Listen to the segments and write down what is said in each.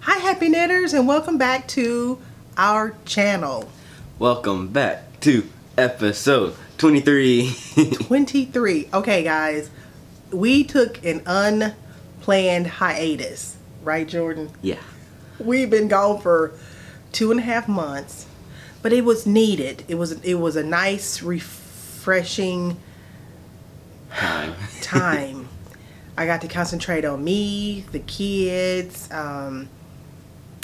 Hi happy knitters, and welcome back to our channel. Welcome back to episode 23. 23. Okay guys, we took an unplanned hiatus, right Jordan? Yeah. We've been gone for 2.5 months, but it was needed. It was a nice, refreshing time. I got to concentrate on me, the kids,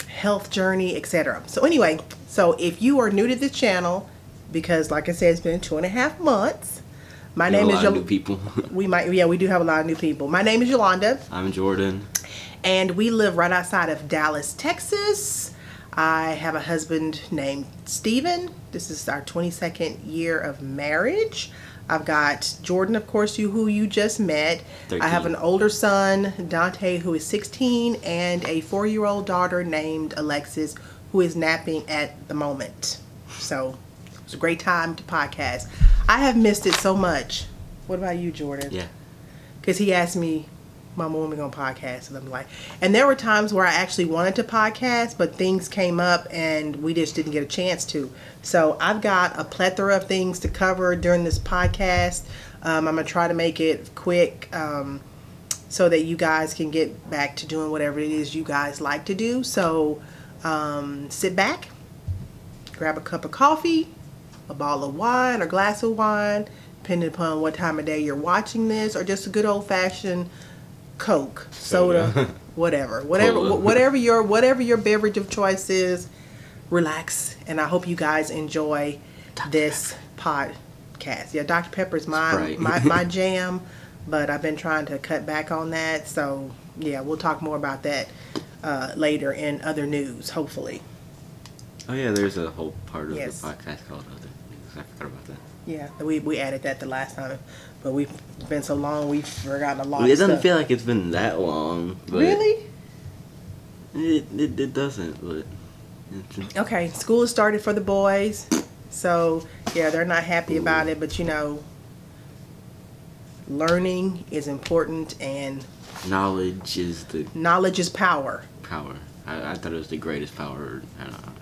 health journey, etc. So anyway, if you are new to this channel, because like I said, it's been 2.5 months. My name is new people. we do have a lot of new people. My name is Yolanda. I'm Jordan. And we live right outside of Dallas, Texas. I have a husband named Steven. This is our 22nd year of marriage. I've got Jordan, of course, who you just met. 13. I have an older son, Dante, who is 16, and a 4-year-old daughter named Alexis, who is napping at the moment. So it's a great time to podcast. I have missed it so much. What about you, Jordan? Yeah. Because he asked me, Mama, when we gonna podcast? And I'm like, and there were times where I actually wanted to podcast, but things came up and we just didn't get a chance to. So I've got a plethora of things to cover during this podcast. I'm gonna try to make it quick so that you guys can get back to doing whatever it is you guys like to do. So sit back, grab a cup of coffee, a bottle of wine or glass of wine, depending upon what time of day you're watching this, or just a good old-fashioned Coke, soda, whatever your beverage of choice is. Relax, and I hope you guys enjoy this podcast. Yeah, Dr. Pepper is my jam, but I've been trying to cut back on that. So yeah, we'll talk more about that later in other news, hopefully. Oh yeah, there's a whole part of the podcast called Other News. I forgot about that. Yeah, we added that the last time, but we've been so long we've forgotten a lot of It doesn't stuff. feel like it's been that long. But Really? It doesn't, but... Okay, school has started for the boys, so yeah, they're not happy about it, but you know, learning is important, and knowledge is power. Power. I thought it was the greatest power. I don't know.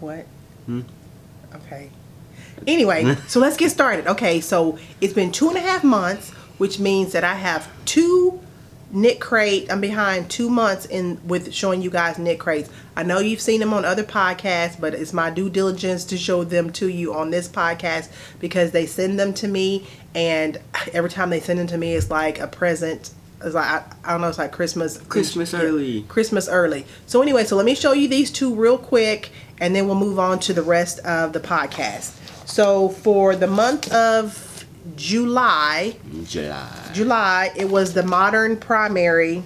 What? Okay. Anyway, so let's get started. Okay, so it's been 2.5 months, which means that I have 2 knit crate. I'm behind 2 months with showing you guys knit crates. I know you've seen them on other podcasts, but it's my due diligence to show them to you on this podcast because they send them to me, and every time they send them to me, it's like a present. It's like I don't know. It's like Christmas early. Christmas early. So anyway, so let me show you these 2 real quick, and then we'll move on to the rest of the podcast. So for the month of July, it was the Modern Primary.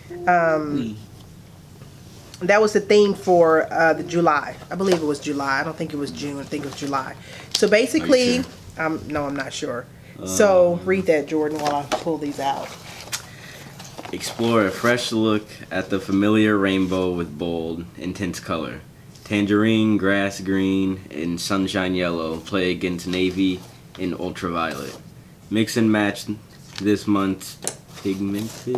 That was the theme for the July. I believe it was July. I don't think it was June. I think it was July. So basically, no, I'm not sure. So read that, Jordan, while I pull these out. Explore a fresh look at the familiar rainbow with bold, intense color. Tangerine, grass green, and sunshine yellow play against navy and ultraviolet. Mix and match this month's pigmented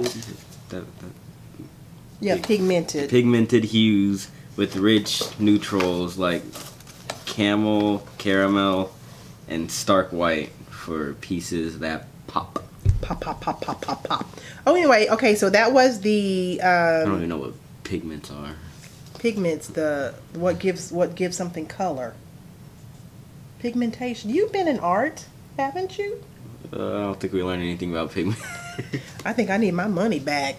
hues with rich neutrals like camel, caramel, and stark white for pieces that pop. Pop, pop, pop, pop, pop, pop. Oh, anyway, okay, so that was the... I don't even know what pigments are. Pigments, what gives something color. Pigmentation. You've been in art, haven't you? I don't think we learned anything about pigment. I think I need my money back.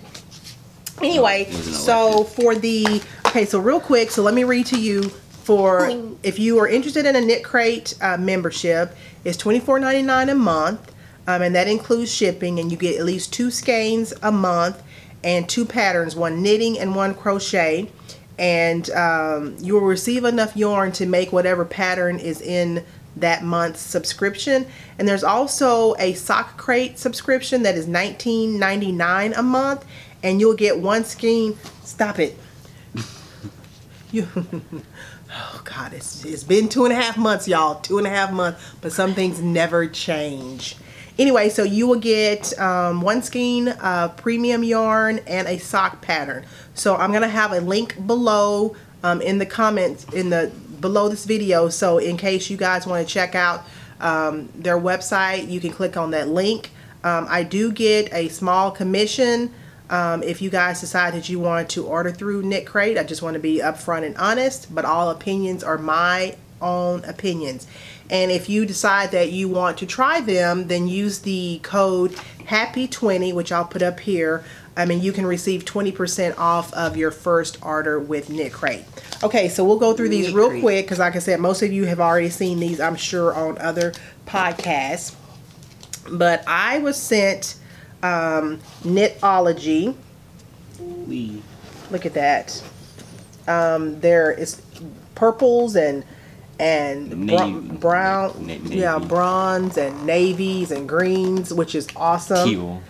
Anyway, so for the... Okay, so real quick, so let me read to you for... If you are interested in a Knit Crate membership, it's $24.99 a month, and that includes shipping, and you get at least 2 skeins a month and 2 patterns, 1 knitting and 1 crochet. And you will receive enough yarn to make whatever pattern is in that month's subscription. And there's also a sock crate subscription that is $19.99 a month, and you'll get 1 skein. Stop it. Oh God, it's been 2.5 months, y'all. 2.5 months, but some things never change. Anyway, so you will get 1 skein of premium yarn and a sock pattern. So I'm gonna have a link below in the comments below this video. So in case you guys want to check out their website, you can click on that link. I do get a small commission if you guys decide that you want to order through Knit Crate. I just want to be upfront and honest, but all opinions are my own opinions. And if you decide that you want to try them, then use the code HAPPY20, which I'll put up here. I mean, you can receive 20% off of your first order with Knit Crate. Okay, so we'll go through these real quick because, like I said, most of you have already seen these, I'm sure, on other podcasts. But I was sent Knitology. Look at that. There is purples and brown, yeah, bronze and navies and greens, which is awesome. Teal.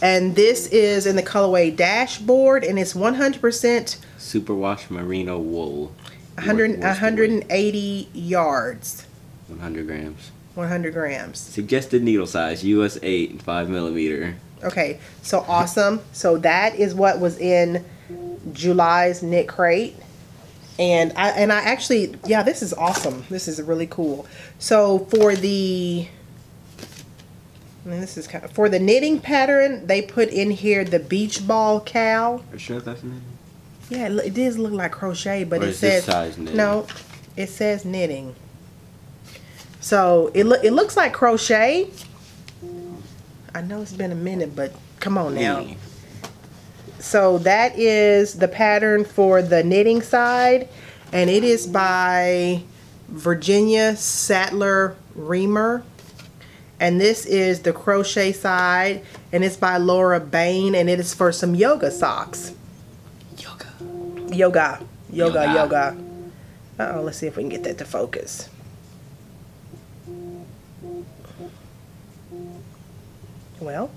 And this is in the colorway Dashboard, and it's 100% superwash merino wool. 180 yards. 100 grams. 100 grams. Suggested needle size, US 8, 5mm. Okay, so awesome. So that is what was in July's Knit Crate. And I actually, yeah, this is awesome. This is really cool. So for the, this is kind of, for the knitting pattern, they put in here the Beach Ball Cal. Are you sure that's knitting? Yeah, it does look like crochet, but or it says size knitting? No, it says knitting. So it looks like crochet. I know it's been a minute, but come on now. So that is the pattern for the knitting side, and it is by Virginia Sattler Reamer. And this is the crochet side, and it's by Laura Bain, and it is for some yoga socks. Yoga. Uh-oh, let's see if we can get that to focus. Well,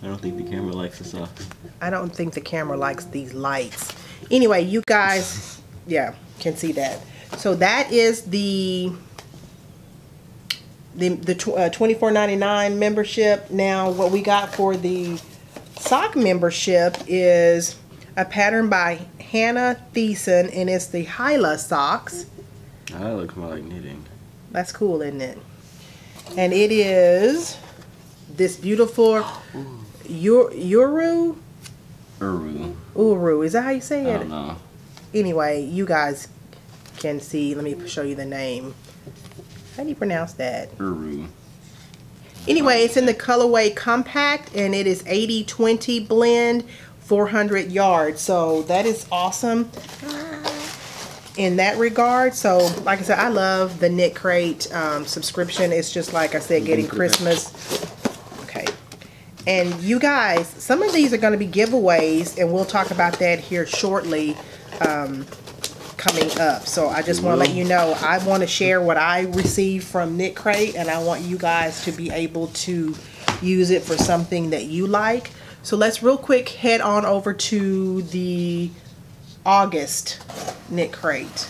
I don't think the camera likes the socks. I don't think the camera likes these lights. Anyway, you guys, yeah, can see that. So that is the $24.99 membership. Now, what we got for the sock membership is a pattern by Hannah Thiessen, and it's the Hyla socks. Oh, that looks more like knitting. That's cool, isn't it? And it is this beautiful Uru. Is that how you say it? I don't know. Anyway, you guys can see. Let me show you the name. How do you pronounce that? Uru. Anyway, it's in the colorway Compact, and it is 80-20 blend, 400 yards. So that is awesome in that regard. So like I said, I love the Knit Crate subscription. It's just like I said, getting Christmas. Okay. And you guys, some of these are going to be giveaways, and we'll talk about that here shortly coming up. So I just want to let you know, I want to share what I received from Knit Crate, and I want you guys to be able to use it for something that you like. So let's real quick head on over to the August Knit Crate.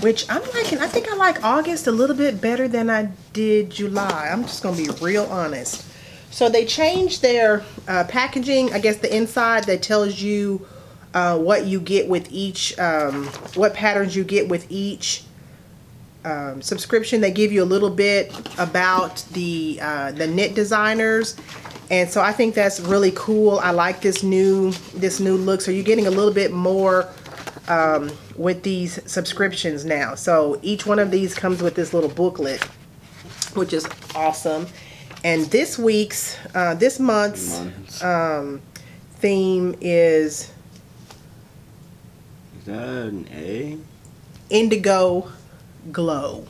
Which I'm liking. I think I like August a little bit better than I did July. I'm just going to be real honest. So they changed their packaging. I guess the inside that tells you what you get with each, what patterns you get with each subscription. They give you a little bit about the knit designers. And so I think that's really cool. I like this new look. So you're getting a little bit more with these subscriptions now. So each one of these comes with this little booklet, which is awesome. And this month's theme is that an A? Indigo Glow.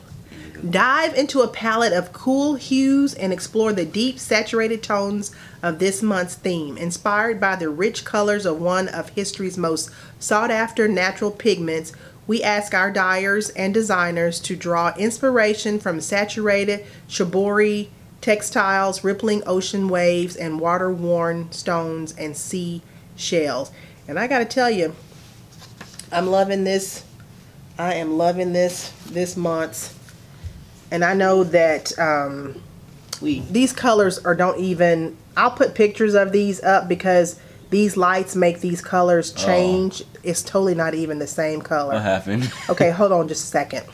Dive into a palette of cool hues and explore the deep saturated tones of this month's theme. Inspired by the rich colors of one of history's most sought after natural pigments, we ask our dyers and designers to draw inspiration from saturated shibori textiles, rippling ocean waves, and water-worn stones and sea shells. And I gotta tell you, I'm loving this. I am loving this month's. And I know that Sweet. These colors don't even, I'll put pictures of these up because these lights make these colors change. It's totally not even the same color. What happened? Okay, hold on just a second.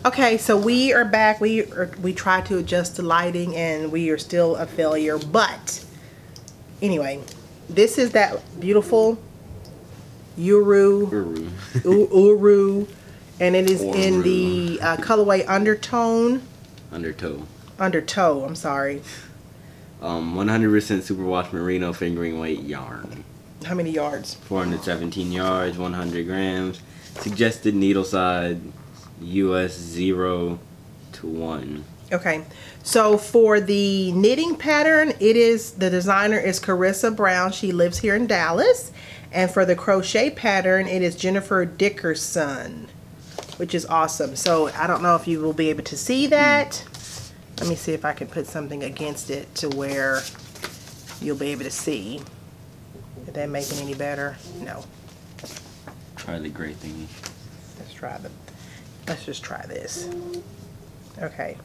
Okay, so we are back. We tried to adjust the lighting and we are still a failure. But anyway, this is that beautiful Uru, and it is in the colorway Undertow. I'm sorry. 100% superwash merino fingering weight yarn. How many yards? 417 yards, 100 grams. Suggested needle size US 0 to 1. Okay, so for the knitting pattern, the designer is Carissa Brown. She lives here in Dallas. And for the crochet pattern, it is Jennifer Dickerson, which is awesome. So I don't know if you will be able to see that. Let me see if I can put something against it to where you'll be able to see. Did that make it any better? No. Try the gray thingy. Let's just try this. Okay.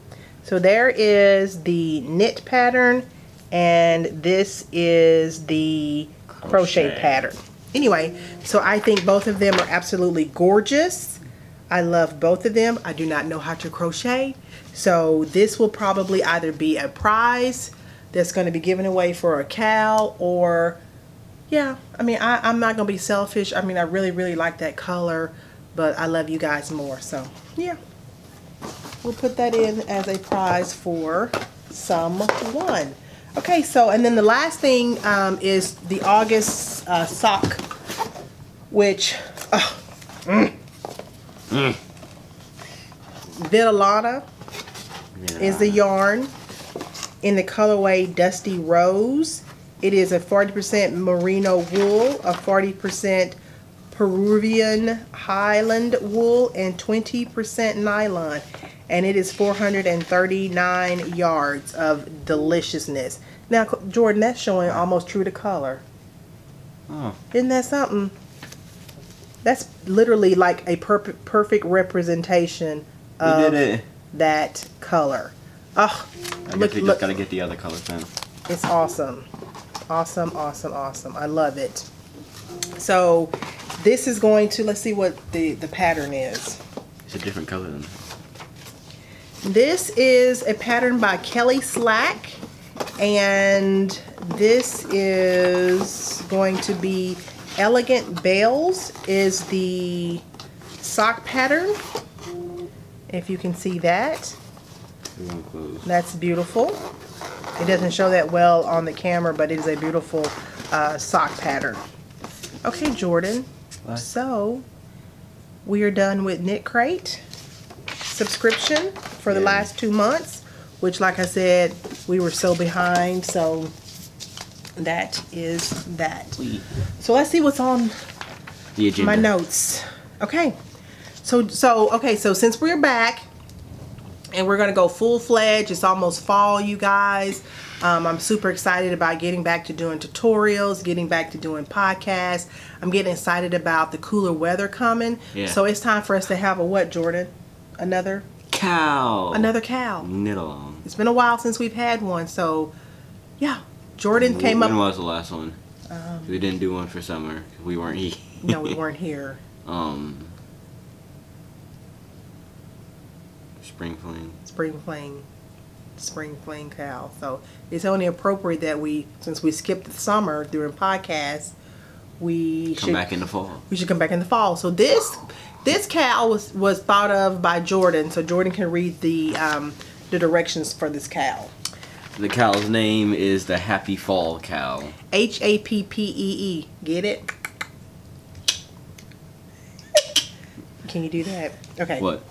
So there is the knit pattern, and this is the crochet pattern. Anyway, so I think both of them are absolutely gorgeous. I love both of them. I do not know how to crochet. So this will probably either be a prize that's going to be given away for a KAL, or yeah, I mean, I'm not going to be selfish. I mean, I really, really like that color, but I love you guys more. So yeah, we'll put that in as a prize for someone. Okay, so, and then the last thing is the August sock, which, Vitellana is the yarn in the colorway Dusty Rose. It is a 40% merino wool, a 40% Peruvian Highland wool, and 20% nylon. And it is 439 yards of deliciousness. Now, Jordan, that's showing almost true to color. Oh. Isn't that something? That's literally like a perfect representation of that color. Oh, I guess we just gotta get the other colors then. It's awesome. Awesome, awesome, awesome. I love it. So this is going to, let's see what the pattern is. It's a different color than that. This is a pattern by Kelly Slack, and this is going to be Elegant Bales is the sock pattern, if you can see that. That's beautiful. It doesn't show that well on the camera, but it is a beautiful sock pattern. Okay, Jordan. What? So we are done with Knit Crate subscription for the last 2 months, which, like I said, we were so behind. So that is that. So let's see what's on the agenda. My notes. Okay. So since we're back and we're gonna go full-fledged, it's almost fall, you guys. I'm super excited about getting back to doing tutorials, getting back to doing podcasts. I'm getting excited about the cooler weather coming. Yeah. So it's time for us to have a what, Jordan? Another KAL. Another KAL. Knit along. It's been a while since we've had one, so yeah. Jordan came up. When was the last one? We didn't do one for summer. We weren't here. No, we weren't here. Spring Fling. Spring Fling KAL. So it's only appropriate that since we skipped the summer during podcasts, we should come back in the fall. We should come back in the fall. So this KAL was thought of by Jordan, so Jordan can read the directions for this KAL. The KAL's name is the Happee Fall KAL. Happee. Get it? Can you do that? Okay. What?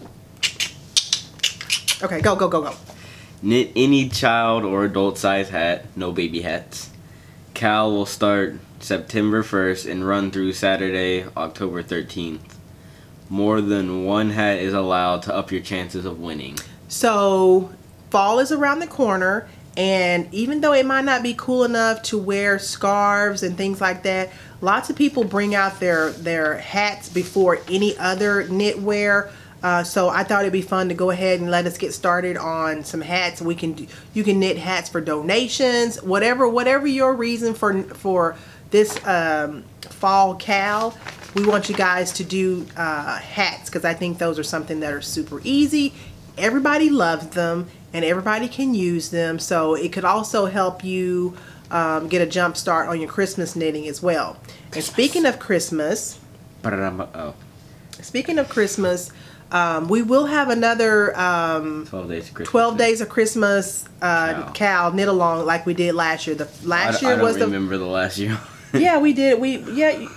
Okay, go. Knit any child or adult size hat, no baby hats. KAL will start September 1st and run through Saturday, October 13th. More than one hat is allowed to up your chances of winning. So fall is around the corner, and even though it might not be cool enough to wear scarves and things like that, lots of people bring out their hats before any other knitwear. So I thought it'd be fun to go ahead and let us get started on some hats. You can knit hats for donations, whatever your reason for this fall KAL. We want you guys to do hats, because I think those are something that are super easy. Everybody loves them and everybody can use them. So it could also help you get a jump start on your Christmas knitting as well. And speaking of Christmas, we will have another 12 days of Christmas KAL knit along like we did last year. I don't remember the last year. Yeah, we did.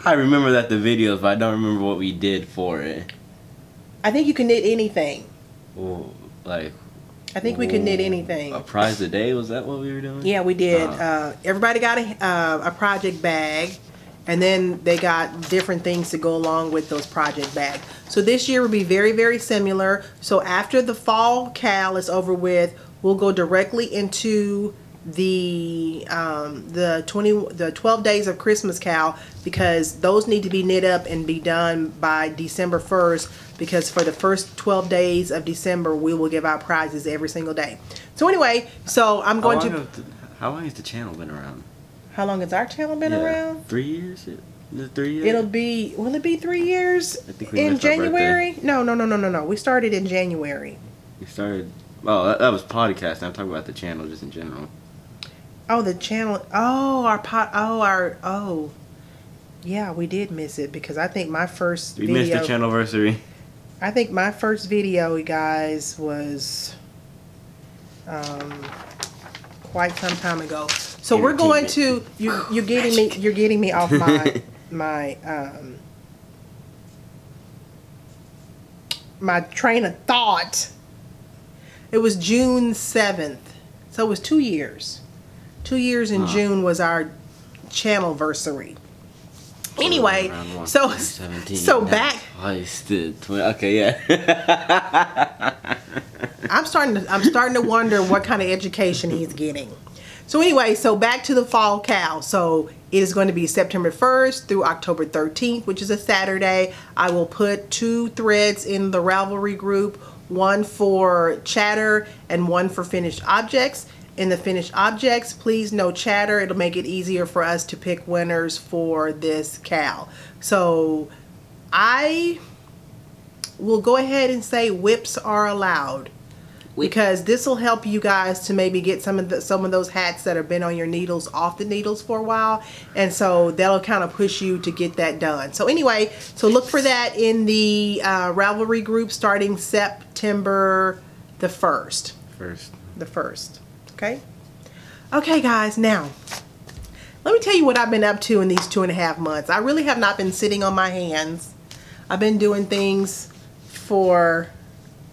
I remember that the videos, but I don't remember what we did for it. I think you can knit anything. Well, I think we could knit anything. A prize a day? Was that what we were doing? Yeah, we did. Everybody got a project bag, and then they got different things to go along with those project bags. So this year will be very, very similar. So after the fall KAL is over with, we'll go directly into the 12 days of Christmas KAL, because those need to be knit up and be done by December 1st, because for the first 12 days of December we will give out prizes every single day. So anyway, so I'm going to... How long has the channel been around? How long has our channel been around? 3 years? Is it 3 years? Will it be 3 years? I think we in January? No. We started in January. We started... Oh, that was podcasting. I'm talking about the channel just in general. Oh, the channel. Oh, yeah, we did miss it, because I think my first video... We missed the channelversary. I think my first video, you guys, was quite some time ago. So we're going to... You're getting me off my train of thought. It was June 7th. So it was 2 years. 2 years in June was our channelversary. Anyway, so back. Okay, yeah. I'm starting to wonder what kind of education he's getting. So anyway, so back to the fall KAL. So it is going to be September 1st through October 13th, which is a Saturday. I will put 2 threads in the Ravelry group, one for chatter and one for finished objects. In the finished objects, please no chatter. It'll make it easier for us to pick winners for this KAL. So I will go ahead and say whips are allowed, because this will help you guys to maybe get some of those hats that have been on your needles off the needles for a while, and so that'll kind of push you to get that done. So anyway, so look for that in the Ravelry group starting September the 1st. The 1st. Okay, guys, now let me tell you what I've been up to in these 2.5 months. I really have not been sitting on my hands. I've been doing things for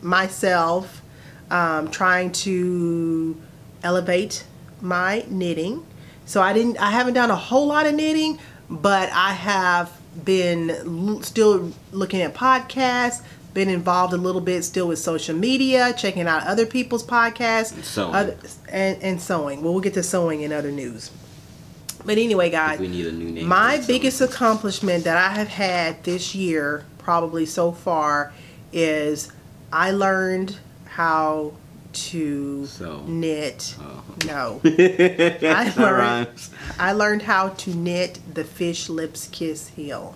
myself, trying to elevate my knitting. So I haven't done a whole lot of knitting, but I have been still looking at podcasts, been involved a little bit still with social media, checking out other people's podcasts, and sewing. Well, we'll get to sewing in other news. But anyway, guys, we need a new name. My biggest accomplishment that I have had this year, probably so far, is I learned how to knit. No. I learned how to knit the Fish Lips Kiss heel.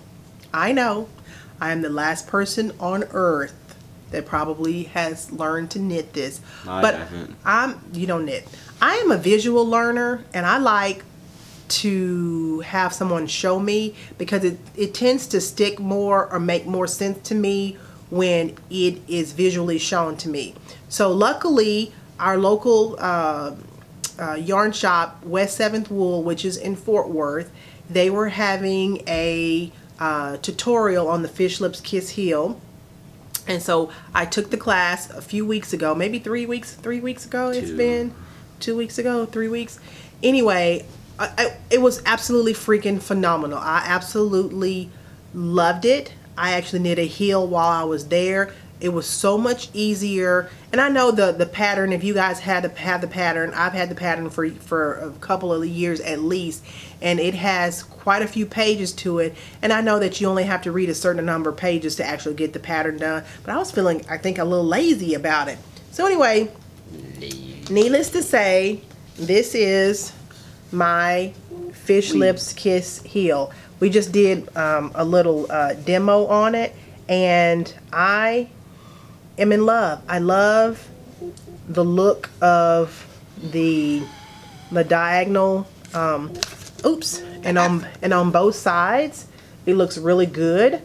I know I am the last person on earth that probably has learned to knit this. But you don't knit. I am a visual learner, and I like to have someone show me, because it tends to stick more or make more sense to me when it is visually shown to me. So luckily, our local yarn shop, West 7th Wool, which is in Fort Worth, they were having a tutorial on the Fish Lips Kiss heel, and so I took the class a few weeks ago, maybe 3 weeks ago. It's been 2 weeks ago, 3 weeks. Anyway, it was absolutely freaking phenomenal. I absolutely loved it. I actually knit a heel while I was there. It was so much easier. And I know the pattern, if you guys had the pattern, I've had the pattern for a couple of years at least, and it has quite a few pages to it. And I know that you only have to read a certain number of pages to actually get the pattern done, but I was feeling, I think, a little lazy about it. So anyway, needless to say, this is my Fish Lips Kiss heel. We just did a little demo on it, and I am in love. I love the look of the diagonal, oops, and on both sides, it looks really good.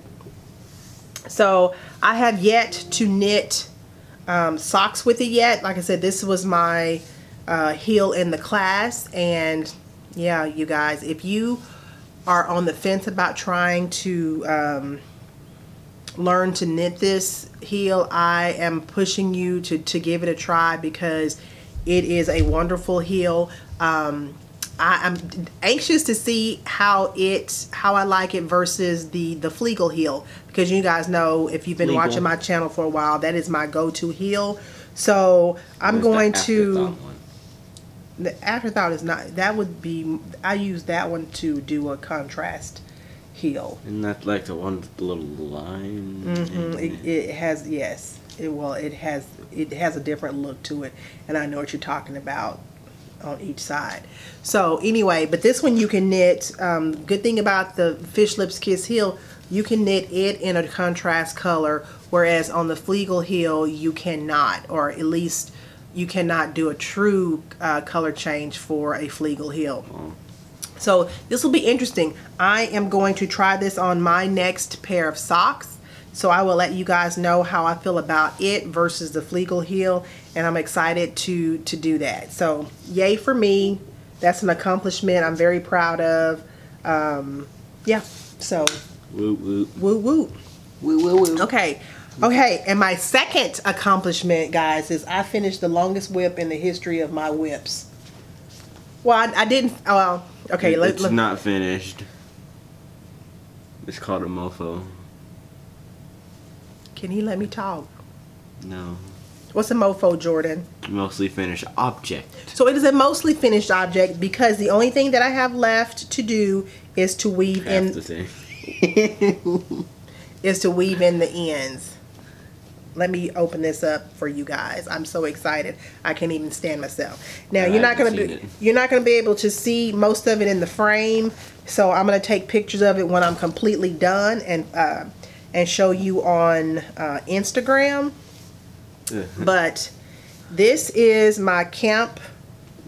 So I have yet to knit socks with it yet. Like I said, this was my heel in the class, and yeah, you guys, if you are on the fence about trying to learn to knit this heel, I am pushing you to give it a try, because it is a wonderful heel. I'm anxious to see how I like it versus the Flegel heel, because you guys know, if you've been watching my channel for a while, that is my go-to heel. So I'm going to. The Afterthought is not, that would be, I use that one to do a contrast heel. And that's like the one with the little line. It has, yes, it has a different look to it, and I know what you're talking about on each side. So anyway, but this one you can knit. Good thing about the Fish Lips Kiss heel, you can knit it in a contrast color, whereas on the Flegel heel you cannot, or at least you cannot do a true color change for a Flegel heel. So this will be interesting. I am going to try this on my next pair of socks, so I will let you guys know how I feel about it versus the Flegel heel, and I'm excited to do that. So yay for me. That's an accomplishment I'm very proud of. Yeah, so woo woo woo woo woo woo woo. Okay, and my second accomplishment, guys, is I finished the longest whip in the history of my whips. Well, I didn't. Well, okay, it's not finished. It's called a MOFO. Can he let me talk? No. What's a MOFO, Jordan? Mostly finished object. So it is a mostly finished object, because the only thing that I have left to do is to weave in. Is to weave in the ends. Let me open this up for you guys. I'm so excited. I can't even stand myself. Now you're not gonna be able to see most of it in the frame, so I'm gonna take pictures of it when I'm completely done and show you on Instagram. But this is my camp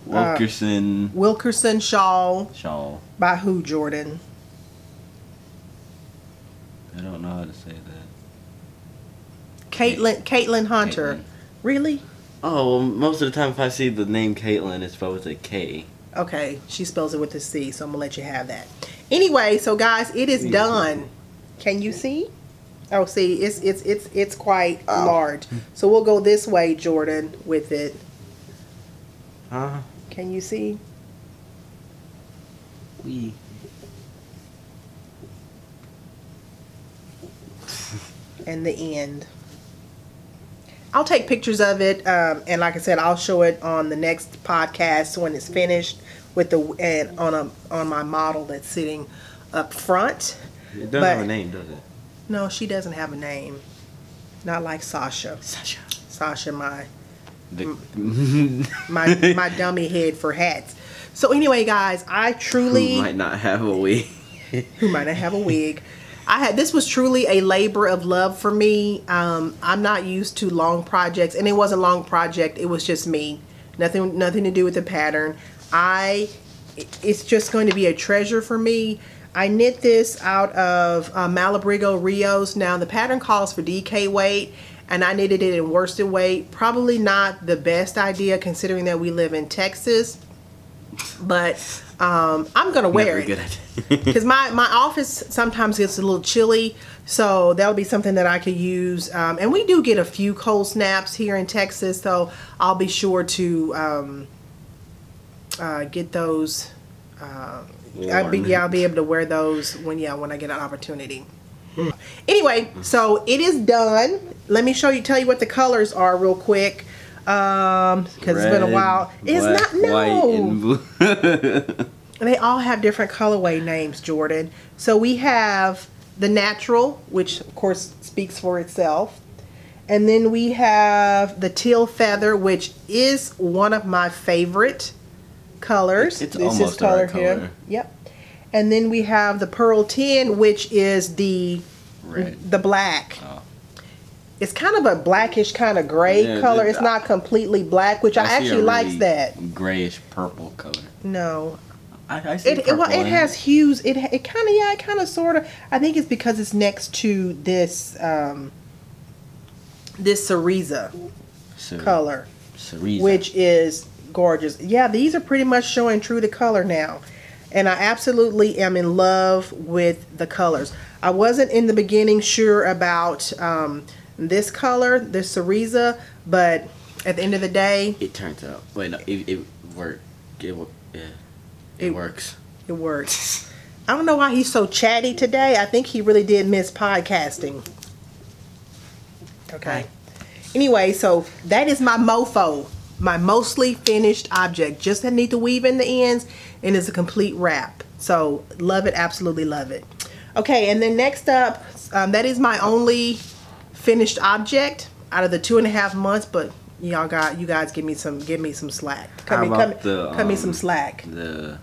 Wilkerson shawl. Shawl. By who, Jordan? I don't know how to say that. Caitlin Hunter. Caitlin. Really? Oh, well, most of the time if I see the name Caitlin, it's spelled with a K. Okay, she spells it with a C, so I'm gonna let you have that. Anyway, so guys, it is done. Can you see? Oh, see, it's quite large. So we'll go this way, Jordan, with it. Huh? Can you see? We. And the end. I'll take pictures of it, and like I said, I'll show it on the next podcast when it's finished with on my model that's sitting up front. It doesn't have a name, does it? No, she doesn't have a name. Not like Sasha. Sasha, my dummy head for hats. So anyway, guys, I truly who might not have a wig. Who might not have a wig. This was truly a labor of love for me. I'm not used to long projects, and it wasn't a long project. It was just me. Nothing to do with the pattern. It's just going to be a treasure for me. I knit this out of Malabrigo Rios. Now the pattern calls for DK weight, and I knitted it in worsted weight. Probably not the best idea considering that we live in Texas, but I'm gonna wear it because my office sometimes gets a little chilly, so that'll be something that I could use. And we do get a few cold snaps here in Texas, so I'll be sure to get those. I'll be able to wear those when I get an opportunity. Anyway, so it is done. Let me tell you what the colors are real quick. Because it's been a while. It's not, no. White, and blue. They all have different colorway names, Jordan. So we have the natural, which of course speaks for itself. And then we have the teal feather, which is one of my favorite colors. It's this almost is color the right here. color. Yep. And then we have the pearl tin, which is the black. Oh. It's kind of a blackish kind of gray color. It's not completely black, which I actually likes that. Grayish purple color. No. I see It has hues. It kind of sort of. I think it's because it's next to this this Cereza color, which is gorgeous. Yeah, these are pretty much showing true to color now, and I absolutely am in love with the colors. I wasn't in the beginning sure about this color, this Cereza, but at the end of the day, it turns out. Wait, no, it worked. It works. It works. I don't know why he's so chatty today. I think he really did miss podcasting. Okay. Anyway, so that is my MOFO, my mostly finished object. Just need to weave in the ends, and it's a complete wrap. So love it, absolutely love it. Okay, and then next up, that is my only finished object out of the 2.5 months. But you guys give me some slack. Cut me some slack. The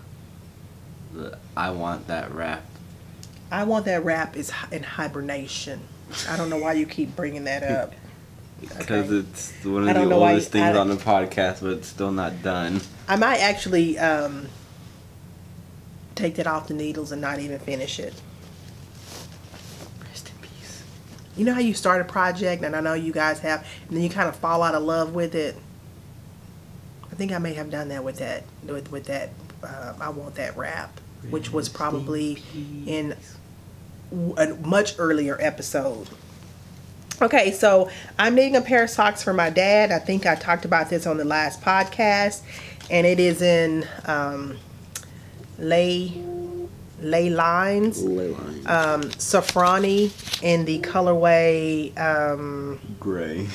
I want that wrap. I want that wrap is in hibernation. I don't know why you keep bringing that up. Because it's one of the oldest things on the podcast, but it's still not done. I might actually take that off the needles and not even finish it. Rest in peace. You know how you start a project, and I know you guys have, and then you kind of fall out of love with it? I think I may have done that with that. With that, I want that wrap, which was probably in a much earlier episode. Okay, so I'm knitting a pair of socks for my dad. I think I talked about this on the last podcast, and it is in Ley Lines. Safronie in the colorway gray.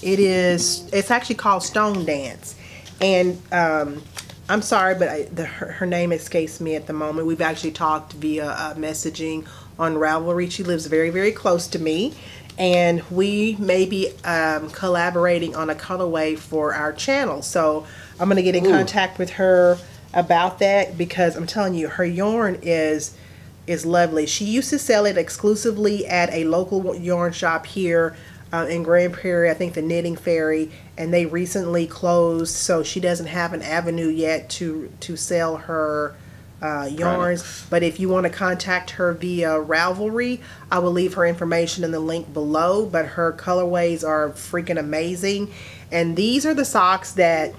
It's actually called Stone Dance, and I'm sorry, but her name escapes me at the moment. We've actually talked via messaging on Ravelry. She lives very, very close to me, and we may be collaborating on a colorway for our channel. So I'm going to get in contact with her about that, because I'm telling you, her yarn is lovely. She used to sell it exclusively at a local yarn shop here in Grand Prairie, I think the Knitting Fairy, and they recently closed, so she doesn't have an avenue yet to sell her yarns. Products. But if you want to contact her via Ravelry, I will leave her information in the link below. But her colorways are freaking amazing, and these are the socks that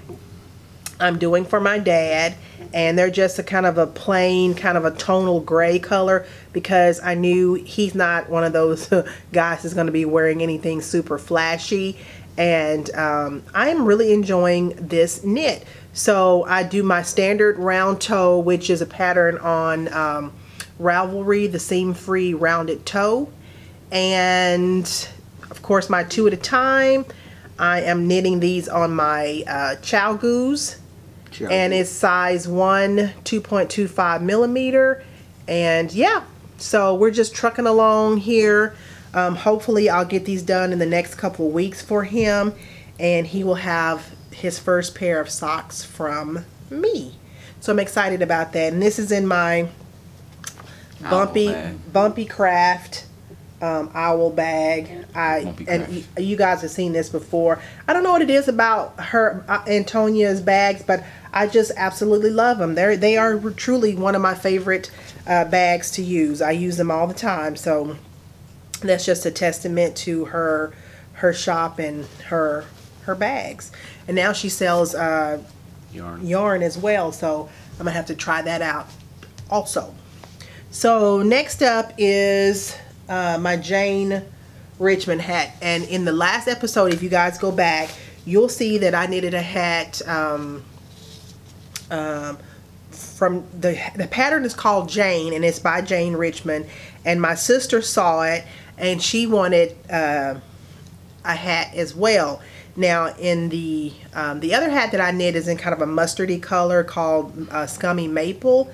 I'm doing for my dad, and they're just a kind of a plain, kind of a tonal gray color, because I knew he's not one of those guys that's going to be wearing anything super flashy, and I am really enjoying this knit. So I do my standard round toe, which is a pattern on Ravelry, the seam-free rounded toe, and of course my 2 at a time. I am knitting these on my Chiaogoos. And it's size 1, 2.25 millimeter. And yeah, so we're just trucking along here. Hopefully I'll get these done in the next couple of weeks for him, and he will have his first pair of socks from me. So I'm excited about that. And this is in my Bumpy Craft owl bag. And you guys have seen this before. I don't know what it is about her Antonia's bags, but I just absolutely love them. They are truly one of my favorite bags to use. I use them all the time, so that's just a testament to her shop and her bags. And now she sells yarn as well, so I'm gonna have to try that out also. So next up is my Jane Richmond hat, and in the last episode, if you guys go back, you'll see that I knitted a hat from the pattern is called Jane, and it's by Jane Richmond, and my sister saw it, and she wanted a hat as well. Now, in the other hat that I knit is in kind of a mustardy color called Scummy Maple.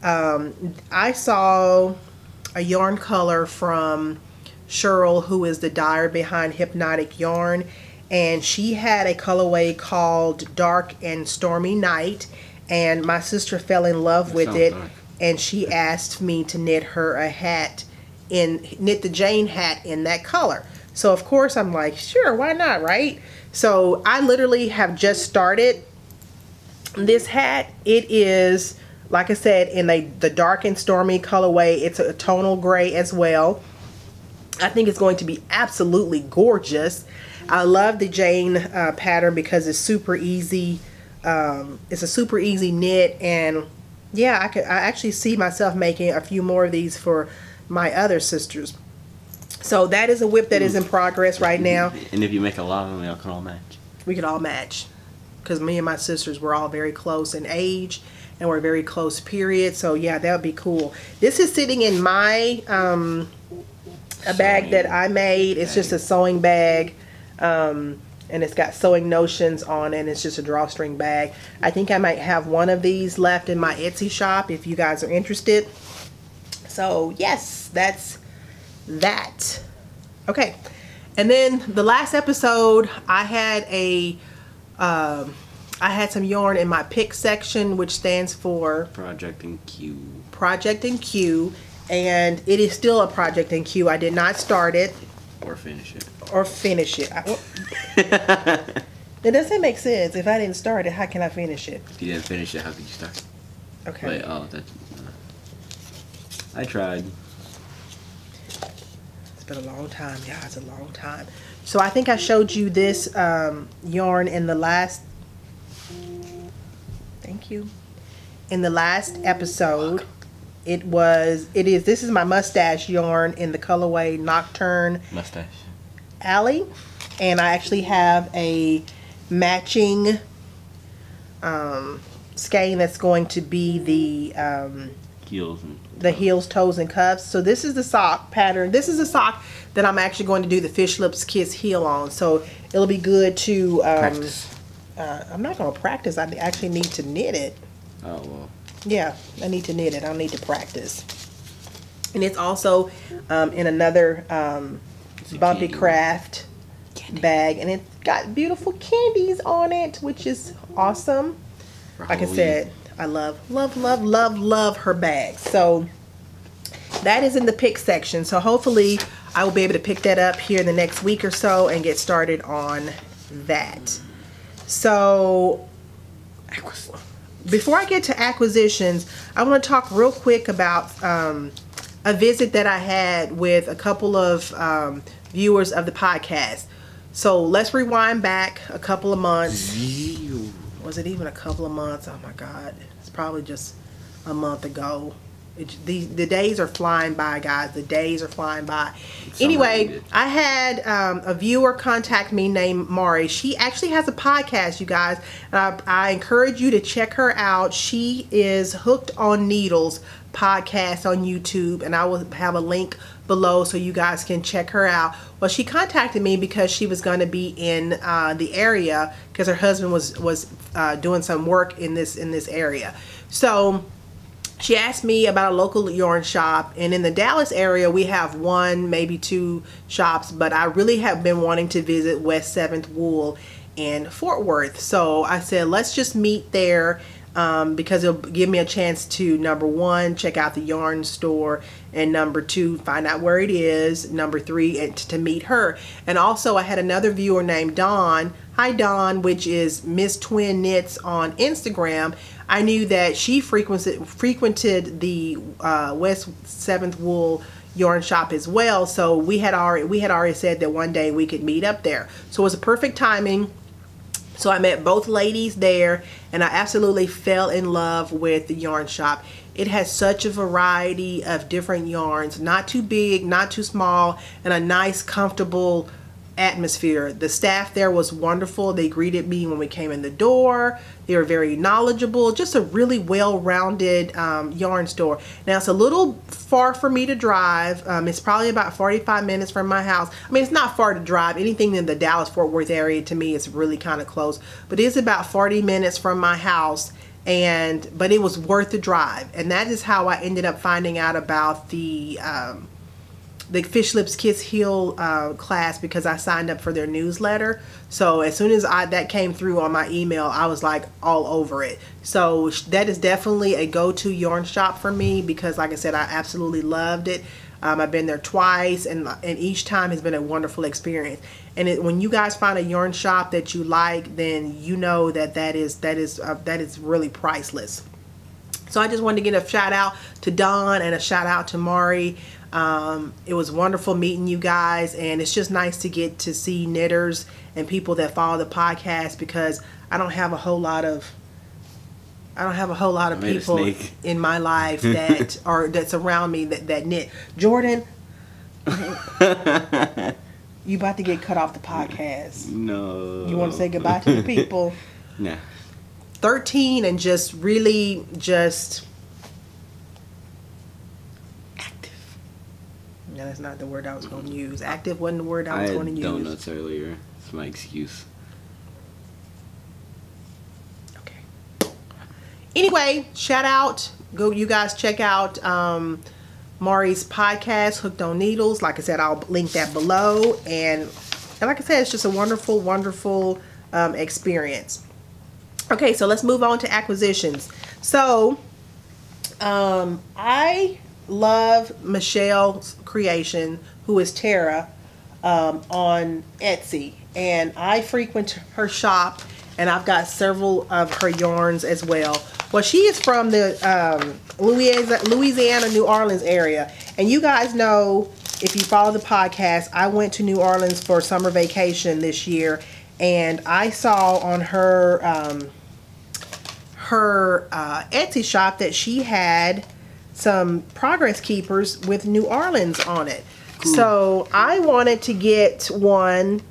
I saw a yarn color from Shawl, who is the dyer behind Hypnotic Yarn, and she had a colorway called Dark and Stormy Night, and my sister fell in love with it, and she asked me to knit her a hat, knit the Jane hat in that color. So of course I'm like, sure, why not, right? So I literally have just started this hat. It is, like I said, in the Dark and Stormy colorway. It's a tonal gray as well. I think it's going to be absolutely gorgeous. I love the Jane pattern because it's super easy. It's a super easy knit, and yeah, I actually see myself making a few more of these for my other sisters. So that is a whip that is in progress right now. And if you make a lot of them, they can all match. We could all match, because me and my sisters were all very close in age, and we're very close period. So yeah, that would be cool. This is sitting in my a bag that I made. It's just a sewing bag, and it's got sewing notions on it. It's just a drawstring bag. I think I might have one of these left in my Etsy shop if you guys are interested. So yes, that's that. Okay, and then the last episode I had some yarn in my pick section, which stands for Project in Q. Project in Q, and it is still a project in Q. I did not start it or finish it. It doesn't make sense. If I didn't start it, how can I finish it? If you didn't finish it, how could you start? Okay. Wait, oh, I tried. It's been a long time, guys, a long time. So I think I showed you this yarn in the last, thank you, in the last episode. This is my mustache yarn in the colorway Knockturn Alley, and I actually have a matching skein that's going to be the heels, toes, and cuffs. So this is the sock pattern. This is a sock that I'm actually going to do the Fish Lips Kiss heel on. So it'll be good to practice. I'm not going to practice. I actually need to knit it. Oh, well. Yeah, I need to knit it. I'll need to practice. And it's also in another Bumpy Craft bag, and it's got beautiful candies on it, which is awesome. Like I said, I love her bags. So that is in the pick section. So hopefully I will be able to pick that up here in the next week or so and get started on that. So before I get to acquisitions, I want to talk real quick about a visit that I had with a couple of viewers of the podcast. So let's rewind back a couple of months. Was it even a couple of months? Oh my God, it's probably just a month ago. The days are flying by, guys. The days are flying by. Anyway, I had a viewer contact me named Mari. She actually has a podcast, you guys. I encourage you to check her out. She is Hooked on Needles podcast on YouTube, and I will have a link below so you guys can check her out. Well, she contacted me because she was going to be in the area because her husband was doing some work in this area. So she asked me about a local yarn shop, and in the Dallas area we have one, maybe two shops, but I really have been wanting to visit West 7th Wool in Fort Worth. So I said, let's just meet there because it'll give me a chance to, number one, check out the yarn store, and number two, find out where it is, number three, and to meet her. And also I had another viewer named Dawn. Hi Dawn, which is Miss Twin Knits on Instagram. I knew that she frequented the West 7th Wool yarn shop as well, so we had already said that one day we could meet up there. So it was a perfect timing. So I met both ladies there, and I absolutely fell in love with the yarn shop. It has such a variety of different yarns, not too big, not too small, and a nice, comfortable atmosphere. The staff there was wonderful. They greeted me when we came in the door. They were very knowledgeable. Just a really well-rounded yarn store. Now, it's a little far for me to drive. It's probably about 45 minutes from my house. I mean, it's not far to drive. Anything in the Dallas-Fort Worth area, to me, is really kind of close. But it's about 40 minutes from my house. But it was worth the drive. And that is how I ended up finding out about the Fish Lips Kiss Heel class, because I signed up for their newsletter. So as soon as that came through on my email, I was like all over it. So that is definitely a go-to yarn shop for me, because like I said, I absolutely loved it. I've been there twice, and each time has been a wonderful experience. And when you guys find a yarn shop that you like, then you know that is really priceless. So I just wanted to give a shout out to Dawn and a shout out to Mari. It was wonderful meeting you guys, and it's just nice to get to see knitters and people that follow the podcast, because I don't have a whole lot of people in my life that surround me that knit. Jordan, you about to get cut off the podcast. No. You want to say goodbye to the people? Nah. 13 and just really just active. No, that's not the word I was going to use. Active wasn't the word I was going to use. I had donuts earlier. It's my excuse. Okay. Anyway, shout out. Go, you guys check out Mari's podcast, Hooked on Needles. Like I said, I'll link that below. And like I said, it's just a wonderful, wonderful experience. Okay, so let's move on to acquisitions. So, I love Michelle's creation, who is Tara, on Etsy. And I frequent her shop, and I've got several of her yarns as well. Well, she is from the Louisiana, New Orleans area. And you guys know, if you follow the podcast, I went to New Orleans for summer vacation this year. And I saw on her Etsy shop that she had some progress keepers with New Orleans on it. Cool. So I wanted to get one,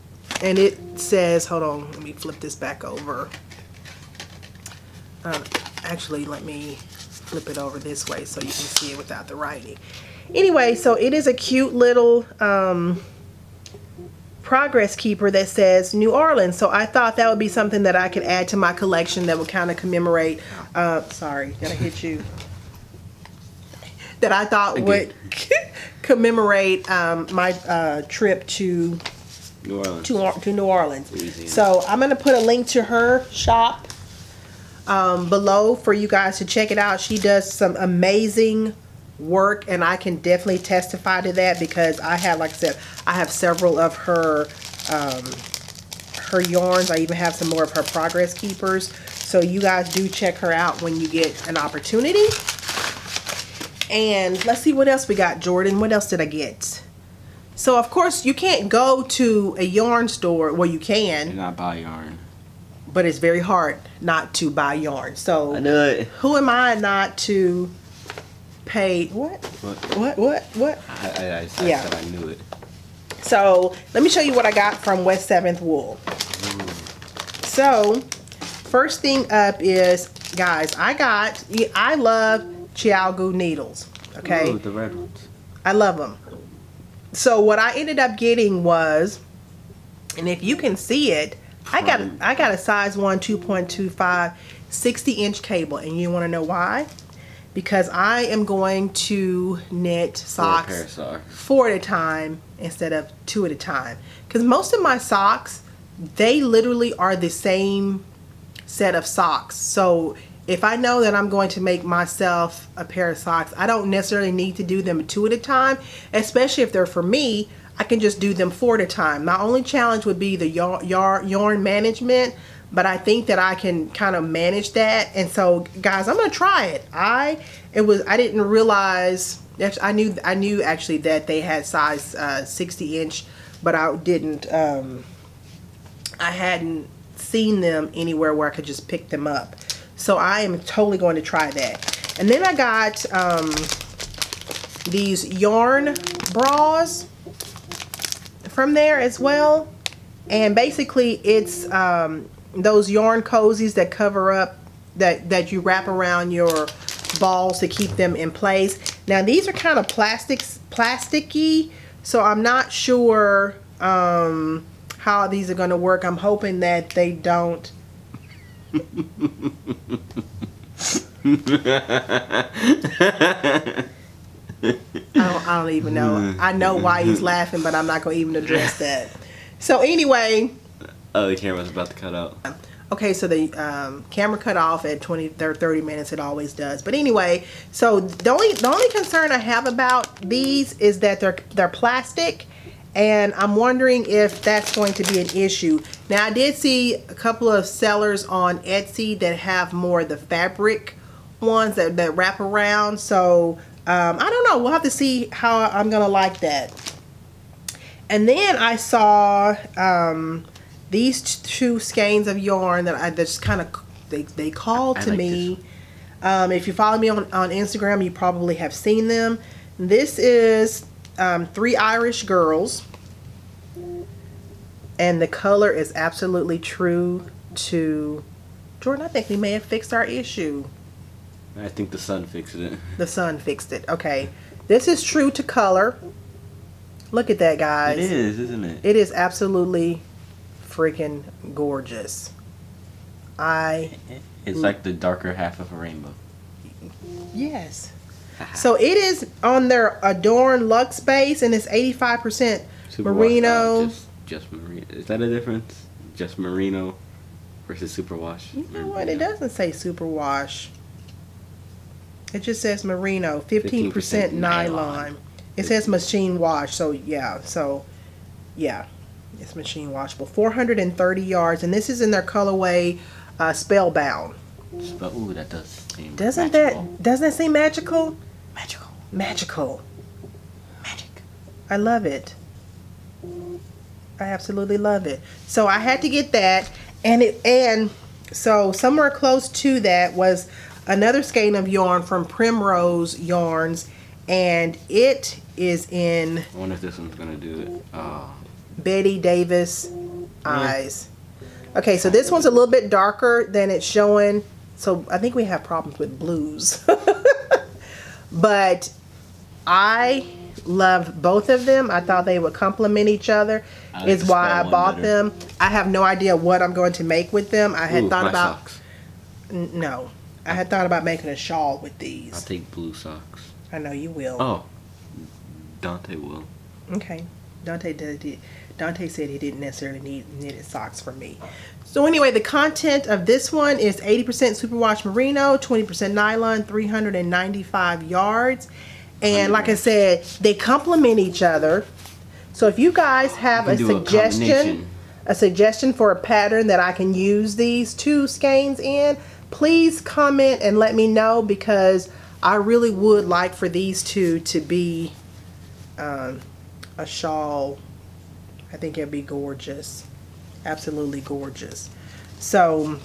and it says, hold on, let me flip this back over. Actually, let me flip it over this way so you can see it without the writing. Anyway, so it is a cute little progress keeper that says New Orleans. So I thought that would be something that I could add to my collection that would kind of commemorate, sorry, did I hit you? That I thought would commemorate my trip to New Orleans. To New Orleans. Louisiana. So I'm going to put a link to her shop below for you guys to check it out. She does some amazing work, and I can definitely testify to that, because I have, like I said, I have several of her yarns. I even have some more of her progress keepers. So you guys do check her out when you get an opportunity. And let's see what else we got, Jordan. What else did I get? So of course you can't go to a yarn store. Well, you can. And not buy yarn. But it's very hard not to buy yarn. So I know it. Who am I not to pay? What? I said I knew it. So let me show you what I got from West 7th Wool. So first thing up is, guys, I love Chiaogoo needles. Okay. Ooh, the red ones. I love them. So what I ended up getting was, and if you can see it, I got a size 1 2.25 60-inch cable, and you want to know why? Because I am going to knit socks 4 at a time instead of 2 at a time. Because most of my socks, they literally are the same set of socks. So if I know that I'm going to make myself a pair of socks, I don't necessarily need to do them 2 at a time, especially if they're for me. I can just do them 4 at a time. My only challenge would be the yarn management, but I think that I can kind of manage that. And so, guys, I'm gonna try it. I didn't realize. I knew actually that they had size 60-inch, but I didn't. I hadn't seen them anywhere where I could just pick them up. So I am totally going to try that. And then I got these yarn bras from there as well. And basically it's those yarn cozies that cover up, that you wrap around your balls to keep them in place. Now these are kind of plasticky, so I'm not sure how these are going to work. I'm hoping that they don't. I don't even know. I know why he's laughing, but I'm not going to even address that. So anyway. Oh, the camera's about to cut out. Okay, so the camera cut off at 30 minutes. It always does. But anyway, so the only concern I have about these is that they're plastic, and I'm wondering if that's going to be an issue. Now, I did see a couple of sellers on Etsy that have more of the fabric ones that wrap around. So I don't know. We'll have to see how I'm gonna like that. And then I saw these two skeins of yarn that I just kind of they called to me. If you follow me on Instagram, you probably have seen them. This is 3 Irish girls, and the color is absolutely true to Jordan. I think we may have fixed our issue. I think the sun fixed it. The sun fixed it. Okay, this is true to color. Look at that, guys. It is, isn't it? It is absolutely freaking gorgeous. It's like the darker half of a rainbow. Yes. So it is on their Adorn Luxe base, and it's 85% merino. Just merino. Is that a difference? Just merino versus superwash? You know what? It doesn't say superwash. It just says merino, 15% nylon. It says machine wash, so yeah. It's machine washable. 430 yards, and this is in their colorway Spellbound. Ooh, that does seem doesn't it seem magical? Magical. Magic. I love it. I absolutely love it. So I had to get that, and so somewhere close to that was another skein of yarn from Primrose Yarns, and it is in. I wonder if this one's gonna do it. Oh. Betty Davis eyes. Okay, so this one's a little bit darker than it's showing. So I think we have problems with blues. But I love both of them. I thought they would complement each other. Is why I bought them. I have no idea what I'm going to make with them. I had thought about socks. No. I had thought about making a shawl with these. I'll take blue socks. I know you will. Oh. Dante will. Okay. Dante said he didn't necessarily need knitted socks from me. So anyway, the content of this one is 80% superwash merino, 20% nylon, 395 yards. And like I said, they complement each other. So if you guys have a suggestion for a pattern that I can use these two skeins in, please comment and let me know, because I really would like for these two to be a shawl. I think it'd be gorgeous. Absolutely gorgeous. So,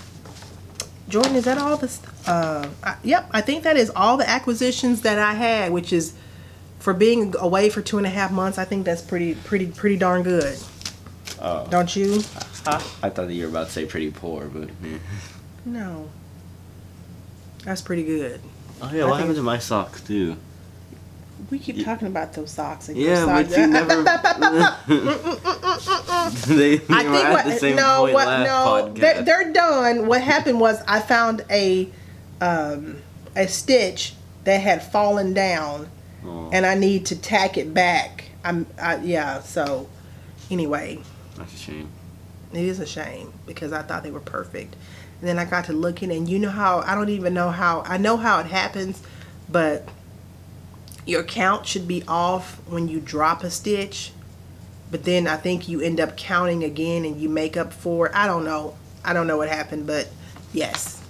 Jordan, is that all this? Yep, I think that is all the acquisitions that I had, which is, for being away for 2.5 months, I think that's pretty darn good. Don't you? I thought that you were about to say pretty poor, but yeah. No. That's pretty good. Oh yeah, what happened to my socks too? We keep talking about those socks. And yeah, socks. but you never. they were at the same point last podcast. They're done. What happened was I found a stitch that had fallen down, and I need to tack it back. Yeah. So anyway, that's a shame. It is a shame, because I thought they were perfect, and then I got to looking, and you know how I don't even know how. I know how it happens, but your count should be off when you drop a stitch, but then I think you end up counting again and you make up for it. I don't know what happened, but yes.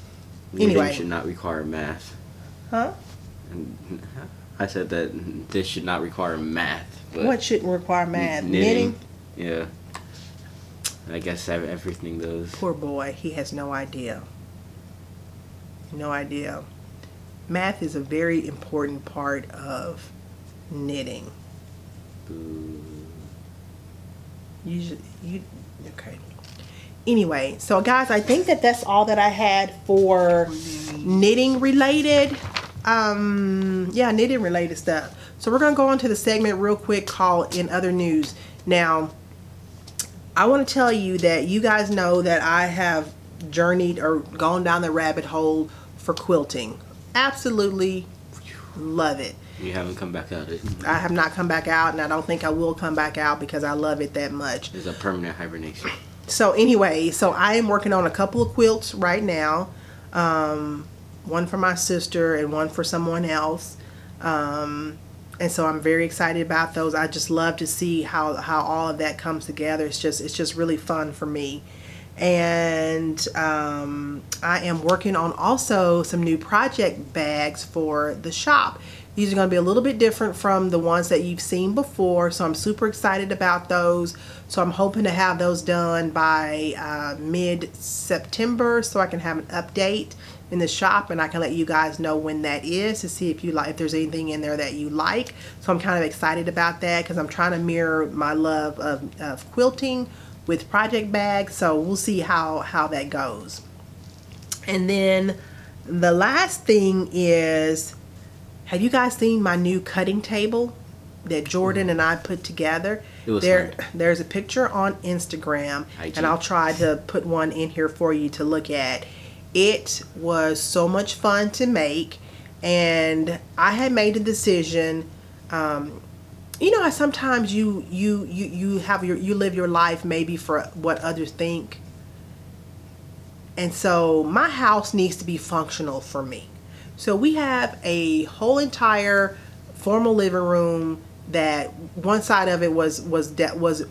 Anyway, should not require math. Huh? I said that this should not require math. But what shouldn't require math? Knitting? Yeah. I guess everything does. Poor boy, he has no idea. No idea. Math is a very important part of knitting. Boo. Okay. Anyway, so guys, I think that's all that I had for knitting related. Yeah, knitting related stuff. So we're gonna go on to the segment real quick called In Other News. Now, I want to tell you that you guys know that I have journeyed or gone down the rabbit hole for quilting. Absolutely love it. You haven't come back out it. I have not come back out, and I don't think I will come back out because I love it that much. It's a permanent hibernation. So anyway, so I am working on a couple of quilts right now. One for my sister and one for someone else. And so I'm very excited about those. I just love to see how all of that comes together. It's just really fun for me. And I am working on also some new project bags for the shop. These are going to be a little bit different from the ones that you've seen before, so I'm super excited about those. So I'm hoping to have those done by mid-September, so I can have an update in the shop, and I can let you guys know when that is to see if there's anything in there that you like. So I'm kind of excited about that because I'm trying to mirror my love of quilting with project bags. So we'll see how that goes. And then the last thing is, have you guys seen my new cutting table that Jordan and I put together? There's a picture on Instagram, and I'll try to put one in here for you to look at. It was so much fun to make, and I had made a decision. You know how sometimes you live your life maybe for what others think, and so my house needs to be functional for me. So we have a whole entire formal living room that one side of it was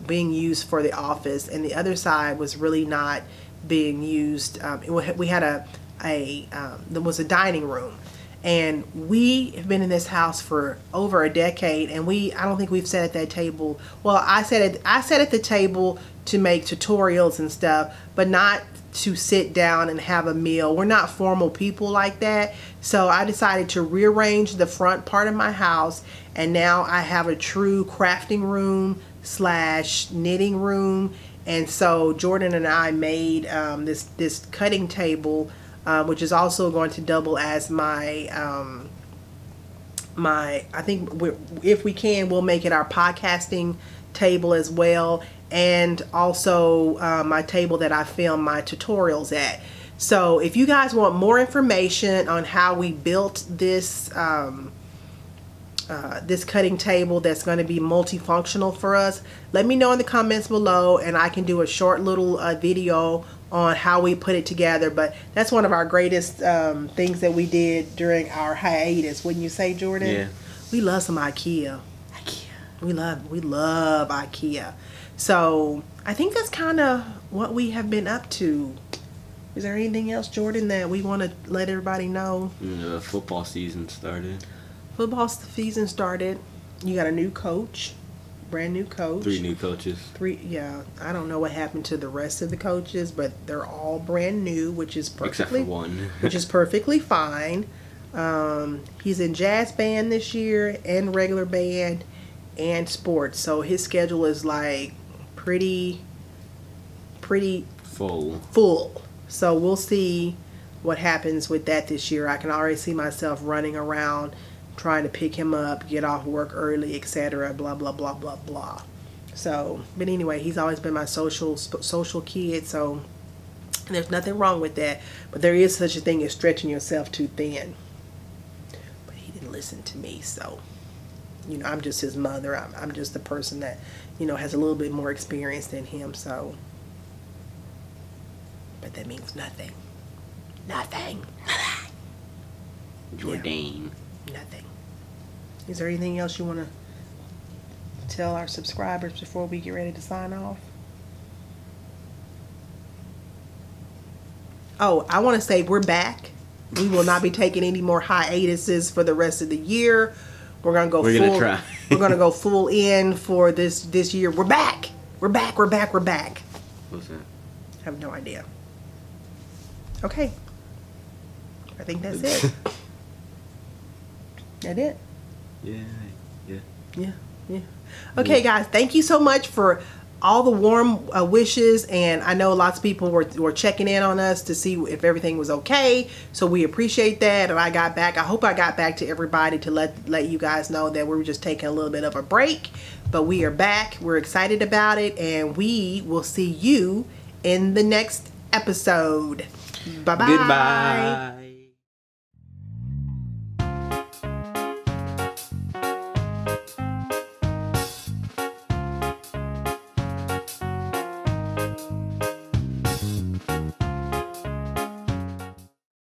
being used for the office, and the other side was really not being used. We had there was a dining room, and we have been in this house for over a decade, and I don't think we've sat at that table. Well, I sat at the table to make tutorials and stuff, but not to sit down and have a meal. We're not formal people like that. So I decided to rearrange the front part of my house, and now I have a true crafting room / knitting room. And so Jordan and I made this cutting table, which is also going to double as my I think if we can, we'll make it our podcasting table as well, and also my table that I film my tutorials at. So if you guys want more information on how we built this this cutting table that's going to be multifunctional for us, let me know in the comments below, and I can do a short little video on how we put it together. But that's one of our greatest things that we did during our hiatus, wouldn't you say, Jordan? Yeah. We love some IKEA. We love IKEA. So I think that's kind of what we have been up to. Is there anything else, Jordan, that we want to let everybody know? The football season started. Football season started. You got a new coach, brand new coach. 3 new coaches. 3, yeah. I don't know what happened to the rest of the coaches, but they're all brand new, which is perfectly, except for one, which is perfectly fine. He's in jazz band this year, and regular band, and sports. So his schedule is like pretty full. So we'll see what happens with that this year. I can already see myself running around trying to pick him up, get off work early, etc. Blah blah blah blah blah. So, but anyway, he's always been my social kid. So there's nothing wrong with that. But there is such a thing as stretching yourself too thin. But he didn't listen to me. So, you know, I'm just his mother. I'm just the person that, you know, has a little bit more experience than him. So, but that means nothing. Nothing. Jordan. Yeah, nothing. Is there anything else you want to tell our subscribers before we get ready to sign off? Oh, I want to say we're back. We will not be taking any more hiatuses for the rest of the year. We're gonna go. We're gonna go full in for this year. We're back. We're back. What's that? I have no idea. Okay. I think that's it. That it? Yeah. Okay, guys, thank you so much for all the warm wishes, and I know lots of people were checking in on us to see if everything was okay, so we appreciate that. And I hope I got back to everybody to let you guys know that we were just taking a little bit of a break, but we are back. We're excited about it, and we will see you in the next episode. Bye bye. Goodbye.